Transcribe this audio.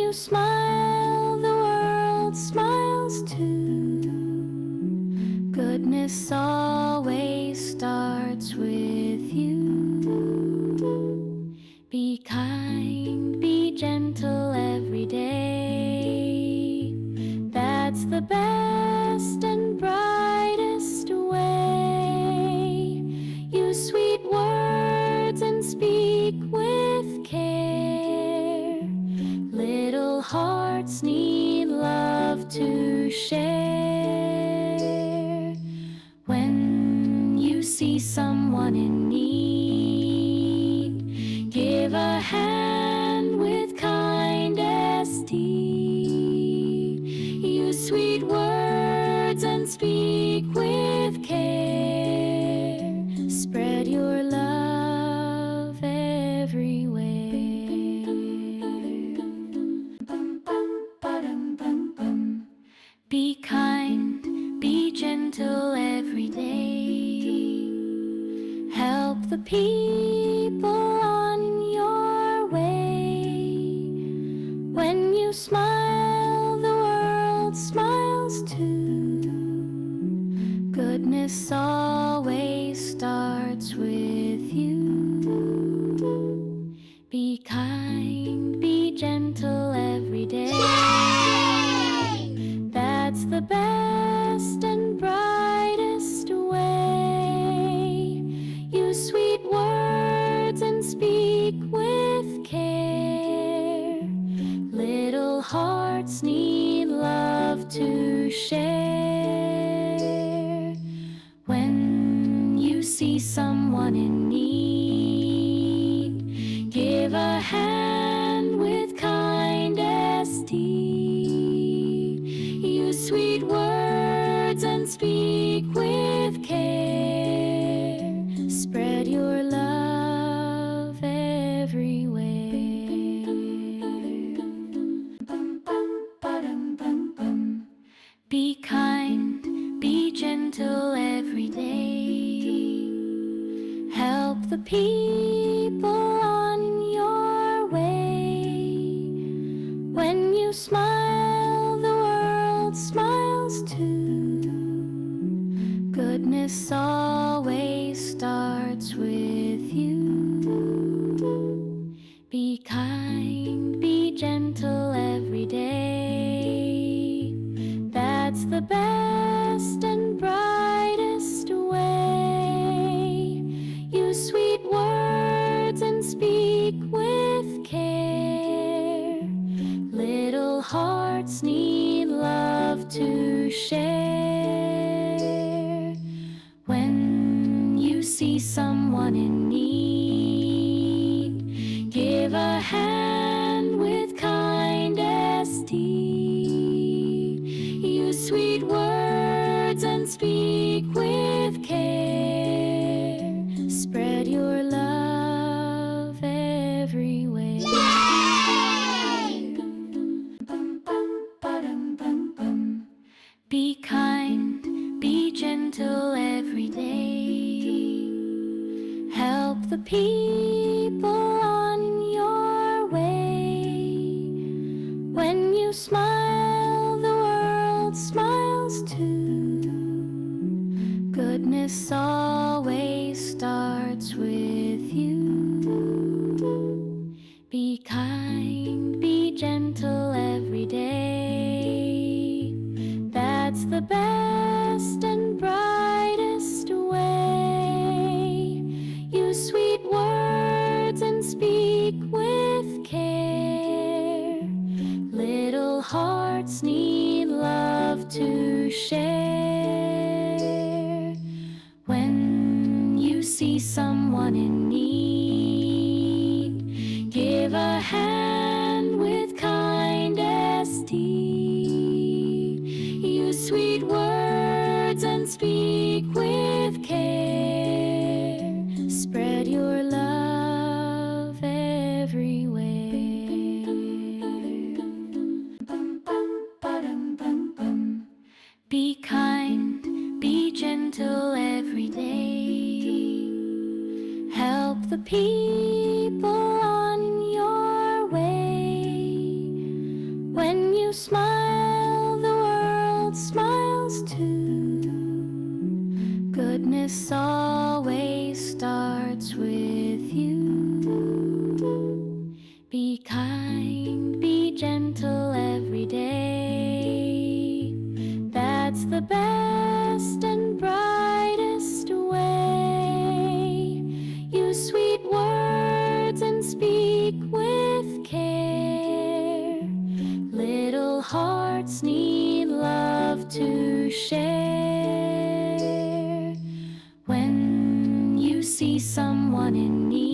you smile, the world smiles too. Goodness always starts with you. Be kind, be gentle every day. That's the best and brightest way. Use sweet words and speak with care. Little hearts need love to share. When you see someone in need, give a hand with kindest deed. Use sweet words and speak with care. Spread your love everywhere. Be kind, be gentle every day. Help the people on your way. When you smile, the world smiles too. Goodness always starts with you. Be kind, be gentle every day. That's the best and brightest way. Use sweet words and speak with care. Little hearts need love to share. When you see someone in need, give a hand with kindest deed. Use sweet words and speak with care. Spread your love everywhere. Be kind, be gentle every day. Help the people on your way. When you smile, the world smiles too. Goodness always starts with you. Be kind, be gentle every day. That's the best and brightest way. Use sweet words and speak with care. Little hearts need love to share. When you see someone in need, give a hand with kindest deed. Use sweet words and speak with care. Spread your love everywhere. Be kind, be gentle every day. Help the people on your way. When you smile, the world smiles too. Goodness always starts with you. Be kind, be gentle every day. That's the best and brightest way. Use sweet words and speak with care. Little hearts need love to share. When you see someone in need, give a hand with kindest deed. Use sweet words and speak with care. Spread your love everywhere. Be kind, be gentle every day. Help the people on your way. hearts need love to share. When you see someone in need,